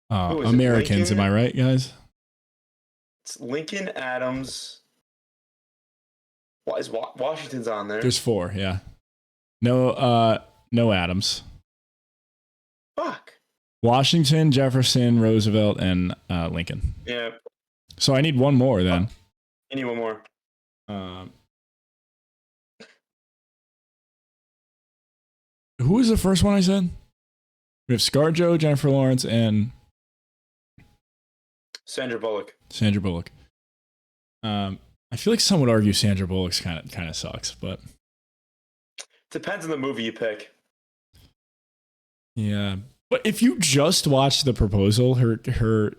Americans, Lincoln? Am I right, guys? It's Lincoln, Adams. Why is Washington's on there? There's 4, yeah. No Adams. Fuck. Washington, Jefferson, Roosevelt, and Lincoln. Yeah. So I need one more then. I need one more. Who was the first one I said? We have ScarJo, Jennifer Lawrence, and Sandra Bullock. I feel like some would argue Sandra Bullock's kind of sucks, but depends on the movie you pick. Yeah. But if you just watch The Proposal, her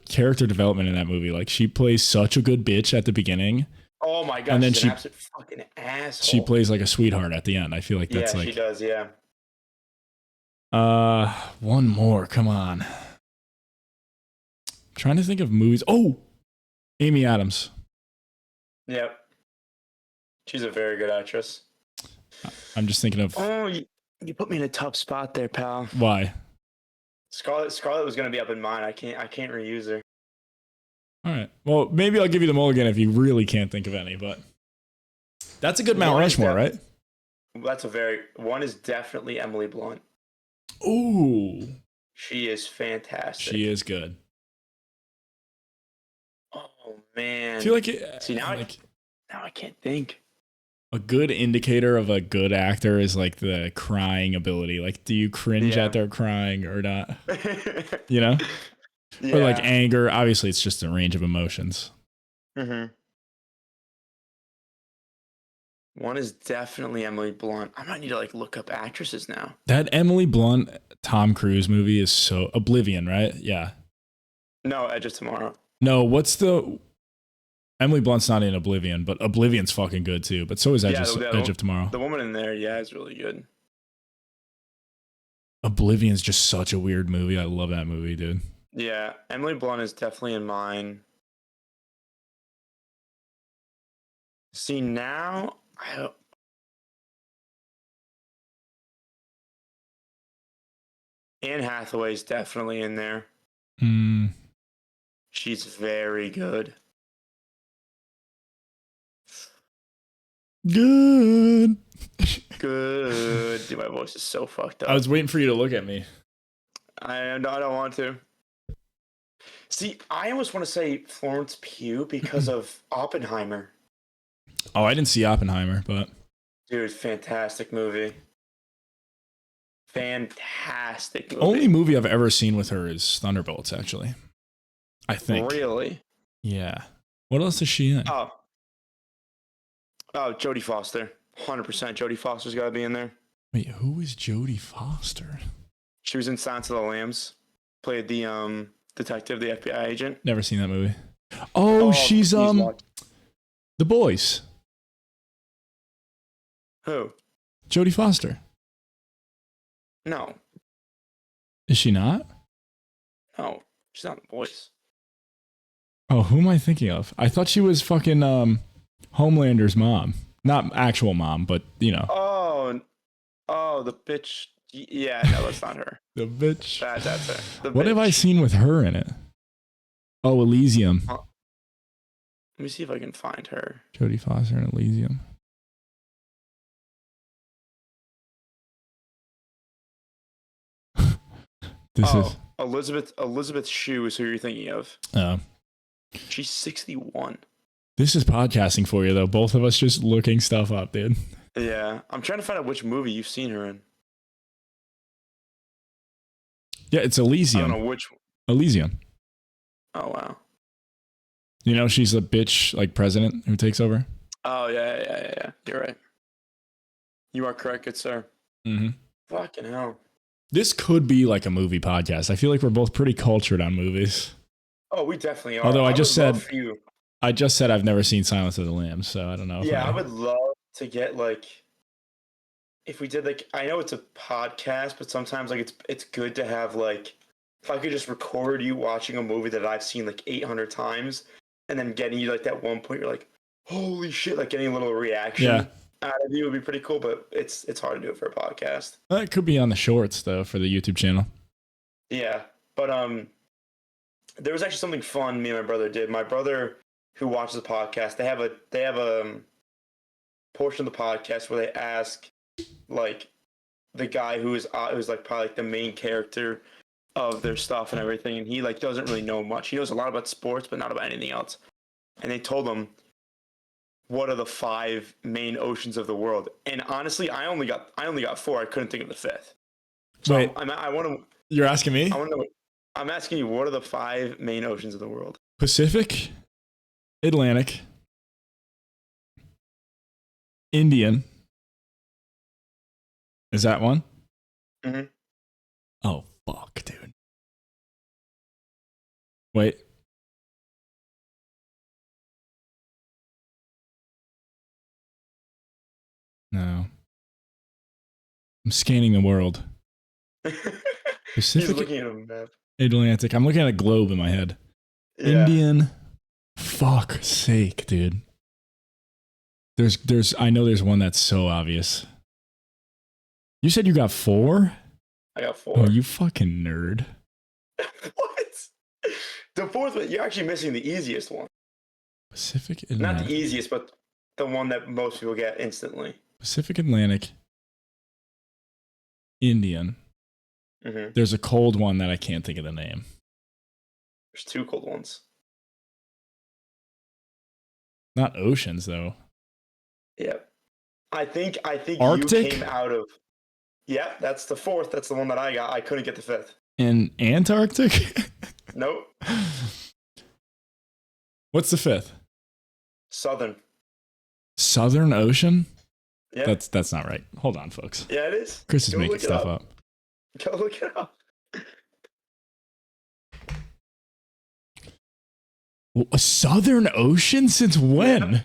character development in that movie, like she plays such a good bitch at the beginning. Oh my god, and then she's an absolute fucking asshole. She plays like a sweetheart at the end. I feel like that's like she does, yeah. One more, come on. I'm trying to think of movies. Oh, Amy Adams. Yep. She's a very good actress. I'm just thinking of. Oh, you put me in a tough spot there, pal. Why? Scarlett was going to be up in mine. I can't reuse her. All right. Well, maybe I'll give you the mulligan if you really can't think of any, but that's a good Mount Rushmore, right? One is definitely Emily Blunt. Ooh. She is fantastic. She is good. Oh man. I feel like it, see now I can't think. A good indicator of a good actor is like the crying ability. Like, do you cringe at their crying or not? You know? Yeah. Or like anger. Obviously, it's just a range of emotions. Mm-hmm. One is definitely Emily Blunt. I might need to like look up actresses now. That Emily Blunt Tom Cruise movie is so Oblivion, right? Yeah. No, Edge of Tomorrow. No, what's the Emily Blunt's not in Oblivion, but Oblivion's fucking good too. But so is Edge of Tomorrow. The woman in there, is really good. Oblivion's just such a weird movie. I love that movie, dude. Yeah, Emily Blunt is definitely in mine. See, now Anne Hathaway's definitely in there. She's very good. Good. Good. Dude, my voice is so fucked up. I was waiting for you to look at me. I don't want to. See, I almost want to say Florence Pugh because of Oppenheimer. Oh, I didn't see Oppenheimer, but Dude, fantastic movie. Fantastic movie. Only movie I've ever seen with her is Thunderbolts, actually. I think. Really? Yeah. What else is she in? Oh, Jodie Foster. 100% Jodie Foster's got to be in there. Wait, who is Jodie Foster? She was in Silence of the Lambs. Played the detective, the FBI agent. Never seen that movie. Oh, she's The Boys. Who? Jodie Foster. No. Is she not? No, she's not in The Boys. Oh, who am I thinking of? I thought she was fucking Homelander's mom. Not actual mom, but, you know. Oh, the bitch. Yeah, no, that's not her. The bitch. That's her. What have I seen with her in it? Oh, Elysium. Let me see if I can find her. Jodie Foster in Elysium. This is Elizabeth Shue is who you're thinking of. She's 61. This is podcasting for you, though. Both of us just looking stuff up, dude. Yeah, I'm trying to find out which movie you've seen her in. Yeah, it's Elysium. I don't know which. Elysium. Oh, wow. You know, she's a bitch, like, president who takes over. Oh, yeah. You're right. You are correct, good sir. Mm-hmm. Fucking hell. This could be like a movie podcast. I feel like we're both pretty cultured on movies. Oh, we definitely are. Although I just said I've never seen Silence of the Lambs, so I don't know. Yeah, I would love to get like, if we did like, I know it's a podcast, but sometimes like it's good to have like, if I could just record you watching a movie that I've seen like 800 times, and then getting you like that one point you're like, holy shit, like getting a little reaction. Yeah. Out of you would be pretty cool, but it's hard to do it for a podcast. It could be on the shorts though for the YouTube channel. Yeah, but there was actually something fun me and my brother did. My brother, who watches the podcast, they have a portion of the podcast where they ask like the guy who's like probably like the main character of their stuff and everything, and he like doesn't really know much. He knows a lot about sports, but not about anything else. And they told him, what are the 5 main oceans of the world? And honestly, I only got 4. I couldn't think of the 5th. So wait, I want to. You're asking me? I want to know. I'm asking you, what are the 5 main oceans of the world? Pacific, Atlantic, Indian. Is that one? Mm-hmm. Oh fuck, dude. Wait. No. I'm scanning the world. Pacific. He's looking at a map. Atlantic. I'm looking at a globe in my head. Yeah. Indian. Fuck sake, dude. I know there's one that's so obvious. You said you got 4? I got 4. Oh, you fucking nerd. What? The 4th one, you're actually missing the easiest one. Pacific Atlantic. Not the easiest, but the one that most people get instantly. Pacific Atlantic. Indian. Mm-hmm. There's a cold one that I can't think of the name. There's 2 cold ones. Not oceans, though. Yeah. I think Arctic? You came out of... Yeah, that's the 4th. That's the one that I got. I couldn't get the 5th. In Antarctic? Nope. What's the 5th? Southern Ocean? Yeah. That's not right. Hold on, folks. Yeah, it is. Chris is making stuff up. Go look it up. A Southern Ocean? Since when?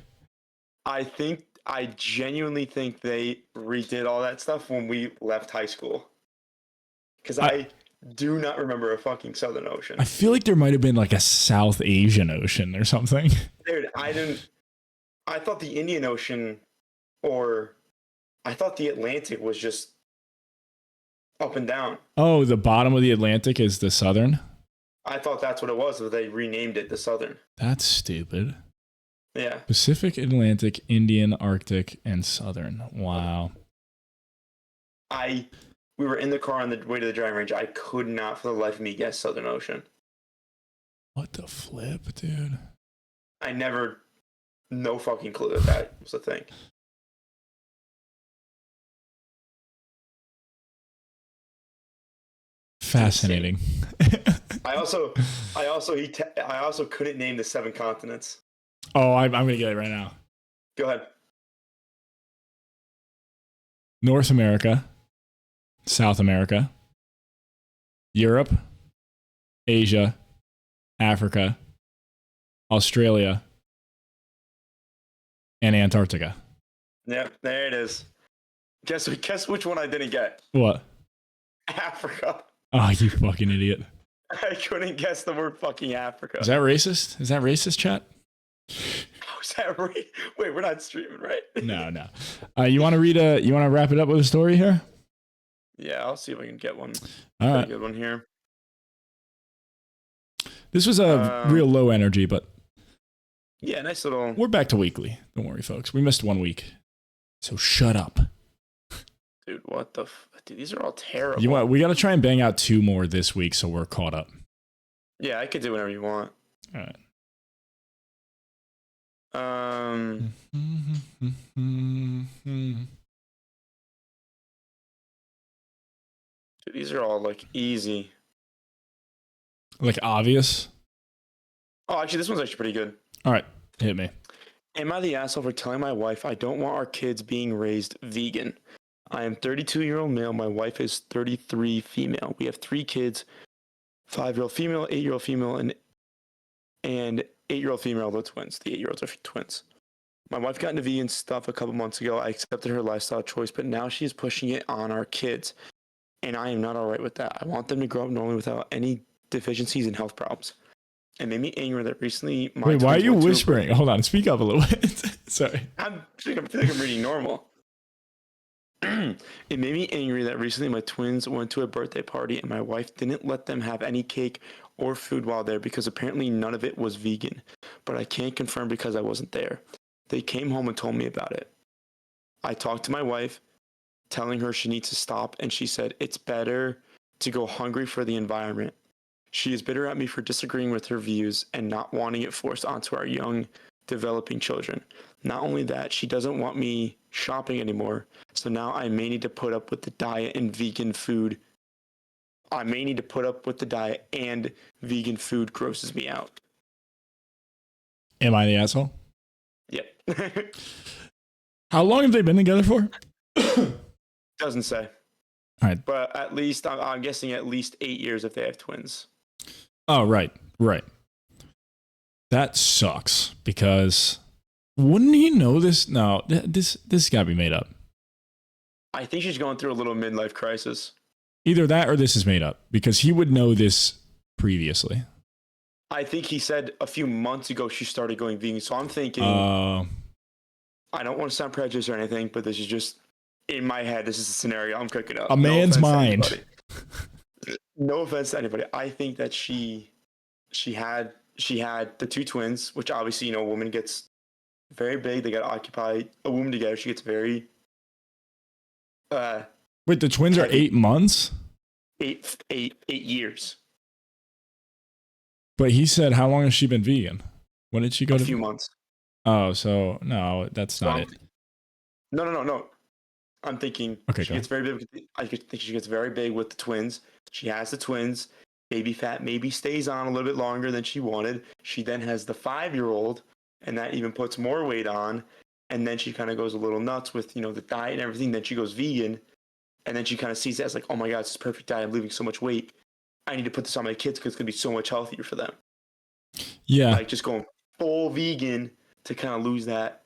Yeah. I genuinely think they redid all that stuff when we left high school. Because I do not remember a fucking Southern Ocean. I feel like there might have been like a South Asian Ocean or something. Dude, I thought the Indian Ocean, or I thought the Atlantic was just up and down. Oh, the bottom of the Atlantic is the Southern? I thought that's what it was, but they renamed it the Southern. That's stupid. Yeah. Pacific, Atlantic, Indian, Arctic, and Southern. Wow. We were in the car on the way to the driving range. I could not for the life of me guess Southern Ocean. What the flip, dude? No fucking clue that was the thing. Fascinating. I also couldn't name the 7 continents. Oh, I'm gonna get it right now. Go ahead. North America, South America, Europe, Asia, Africa, Australia, and Antarctica. Yep, there it is. Guess which one I didn't get? What? Africa. Oh, you fucking idiot. I couldn't guess the word fucking Africa. Is that racist? Is that racist, chat? Oh, is that right? Wait, we're not streaming, right? No. You want to wrap it up with a story here? Yeah, I'll see if I can get one. All right. Good one here. This was a real low energy, but yeah, nice little. We're back to weekly. Don't worry, folks. We missed 1 week, so shut up. Dude, what the? Dude, these are all terrible. We got to try and bang out 2 more this week, so we're caught up. Yeah, I could do whatever you want. All right. Dude, these are all like easy. Like obvious? Oh, actually, this one's actually pretty good. All right, hit me. Am I the asshole for telling my wife I don't want our kids being raised vegan? I am 32-year-old male. My wife is 33 female. We have 3 kids, 5-year-old female, 8-year-old female, and 8-year-old female, the twins. The 8-year-olds are twins. My wife got into vegan stuff a couple months ago. I accepted her lifestyle choice, but now she is pushing it on our kids. And I am not all right with that. I want them to grow up normally without any deficiencies and health problems. It made me angry that recently my Wait, why are you whispering? Hold on, speak up a little bit. Sorry. I feel like I'm reading normal. It made me angry that recently my twins went to a birthday party and my wife didn't let them have any cake or food while there because apparently none of it was vegan. But I can't confirm because I wasn't there. They came home and told me about it. I talked to my wife, telling her she needs to stop, and she said it's better to go hungry for the environment. She is bitter at me for disagreeing with her views and not wanting it forced onto our young, developing children. Not only that, she doesn't want me shopping anymore, so now I may need to put up with the diet and vegan food. I may need to put up with the diet and vegan food grosses me out. Am I the asshole? Yep. How long have they been together for? Doesn't say. All right. But at least, I'm guessing at least 8 years if they have twins. Oh, right. That sucks because wouldn't he know this? No, this got to be made up. I think she's going through a little midlife crisis. Either that or this is made up because he would know this previously. I think he said a few months ago she started going vegan. So I'm thinking, I don't want to sound prejudiced or anything, but this is just in my head. This is a scenario I'm cooking up. A man's mind. No offense to anybody. I think that she had the 2 twins, which obviously, a woman gets very big. They got to occupy a womb together. She gets very. Wait, the twins heavy. Are 8 months? 8 years. But he said, how long has she been vegan? When did she go to? A few months. Oh, so no, that's not it. No. I'm thinking she gets very big. I think she gets very big with the twins. She has the twins. Baby fat maybe stays on a little bit longer than she wanted. She then has the 5-year-old, and that even puts more weight on. And then she kind of goes a little nuts with, the diet and everything. Then she goes vegan. And then she kind of sees it as like, oh my God, it's this perfect diet. I'm losing so much weight. I need to put this on my kids because it's going to be so much healthier for them. Yeah. Like just going full vegan to kind of lose that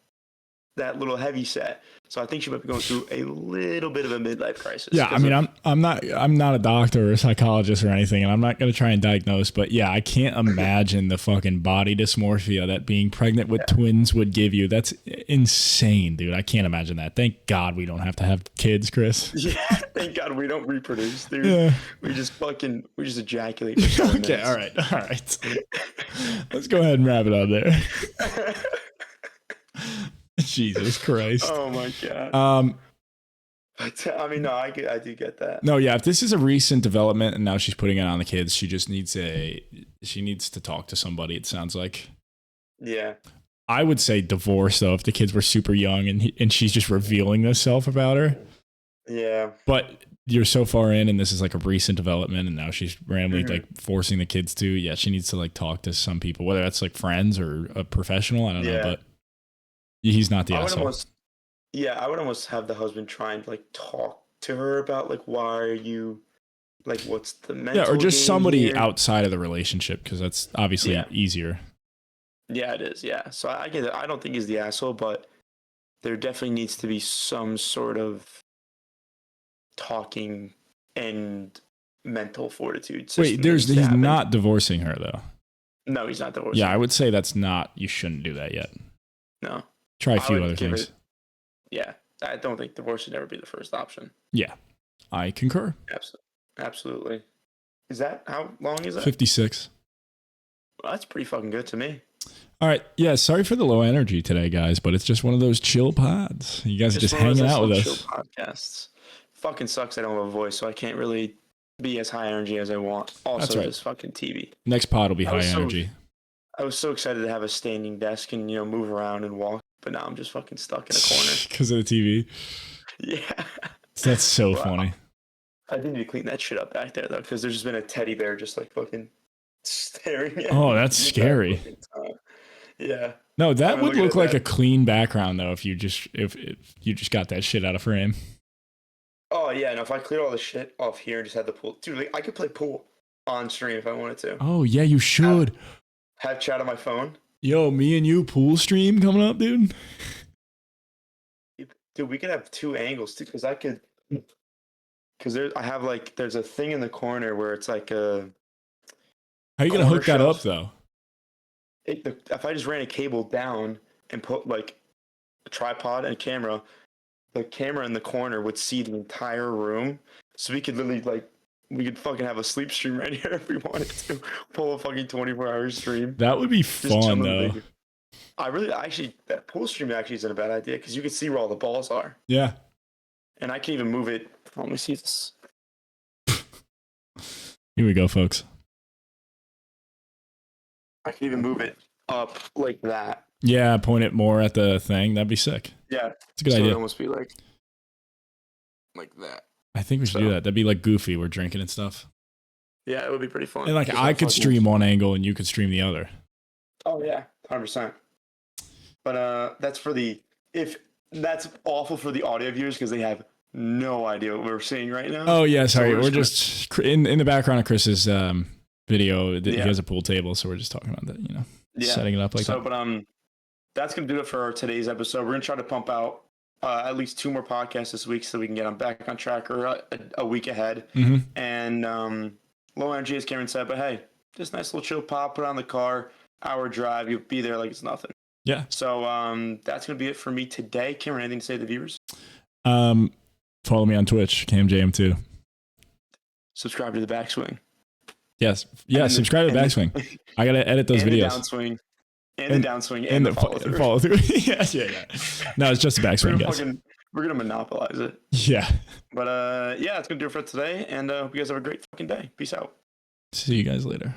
little heavy set. So I think she might be going through a little bit of a midlife crisis. Yeah, I mean, I'm not a doctor or a psychologist or anything, and I'm not going to try and diagnose, but yeah, I can't imagine the fucking body dysmorphia that being pregnant with twins would give you. That's insane, dude. I can't imagine that. Thank God we don't have to have kids, Chris. Yeah, thank God we don't reproduce, dude. Yeah. We just ejaculate. For okay, all right. Let's go ahead and wrap it up there. Jesus Christ. Oh my God. I mean, no, I do get that. No, yeah. If this is a recent development and now she's putting it on the kids, she just needs to talk to somebody. It sounds like. Yeah. I would say divorce though. If the kids were super young and she's just revealing herself about her. Yeah. But you're so far in, and this is like a recent development, and now she's randomly like forcing the kids to. Yeah, she needs to like talk to some people, whether that's like friends or a professional. I don't know, but he's not the asshole. I would almost have the husband try and like talk to her about like, why are you like, what's the mental or just somebody here? outside of the relationship, because that's obviously easier. Yeah, it is. Yeah, so I get it. I don't think he's the asshole, but there definitely needs to be some sort of talking and mental fortitude. Wait, he's not divorcing her though. No, he's not divorcing. Yeah, I would say that's not. You shouldn't do that yet. No. Try a few other things. Yeah, I don't think divorce should ever be the first option. Yeah, I concur. Absolutely. How long is that? 56. Well, that's pretty fucking good to me. All right. Yeah, sorry for the low energy today, guys, but it's just one of those chill pods. You guys are just hanging out with us. Chill podcasts. Fucking sucks I don't have a voice, so I can't really be as high energy as I want. Also, that's right. This fucking TV. Next pod will be high energy. I was so excited to have a standing desk and, move around and walk, but now I'm just fucking stuck in a corner. Because of the TV? Yeah. That's so funny. I need to clean that shit up back there, though, because there's just been a teddy bear just, like, fucking staring at me. Oh, that's scary. Yeah. No, that would look like a clean background, though, if you just got that shit out of frame. Oh, yeah, and if I cleared all the shit off here and just had the pool. Dude, like, I could play pool on stream if I wanted to. Oh, yeah, you should. Have chat on my phone. Yo, me and you pool stream coming up, dude. Dude, we could have two angles too, because there's a thing in the corner where it's like a. How are you gonna hook that up though? If I just ran a cable down and put like a tripod and camera, the camera in the corner would see the entire room, so we could literally we could fucking have a sleep stream right here if we wanted to. Pull a fucking 24-hour stream. That would be fun, though. That pool stream actually isn't a bad idea because you can see where all the balls are. Yeah. And I can even move it. Let me see this. Here we go, folks. I can even move it up like that. Yeah, point it more at the thing. That'd be sick. Yeah. It's a good idea. It would almost be like that. I think we should do that. That'd be like goofy. We're drinking and stuff. Yeah, it would be pretty fun. And I could stream one angle and you could stream the other. Oh yeah, 100%. But that's that's awful for the audio viewers because they have no idea what we're seeing right now. Oh yeah, sorry. We're just in the background of Chris's video. He has a pool table, so we're just talking about that. Setting it up like that. But that's gonna do it for today's episode. We're gonna try to pump out at least 2 more podcasts this week so we can get them back on track or a week ahead. Mm-hmm. And low energy, as Cameron said, but hey, just nice little chill pop, put on the car, hour drive, you'll be there like it's nothing. Yeah. So that's going to be it for me today. Cameron, anything to say to the viewers? Follow me on Twitch, CamJM2. Subscribe to the Backswing. Yes. Yeah, subscribe to the Backswing. I got to edit those videos. The downswing. And the downswing and the follow through. Yeah. No, it's just a Backswing, guys. We're going to monopolize it. Yeah. But yeah, that's going to do it for today. And hope you guys have a great fucking day. Peace out. See you guys later.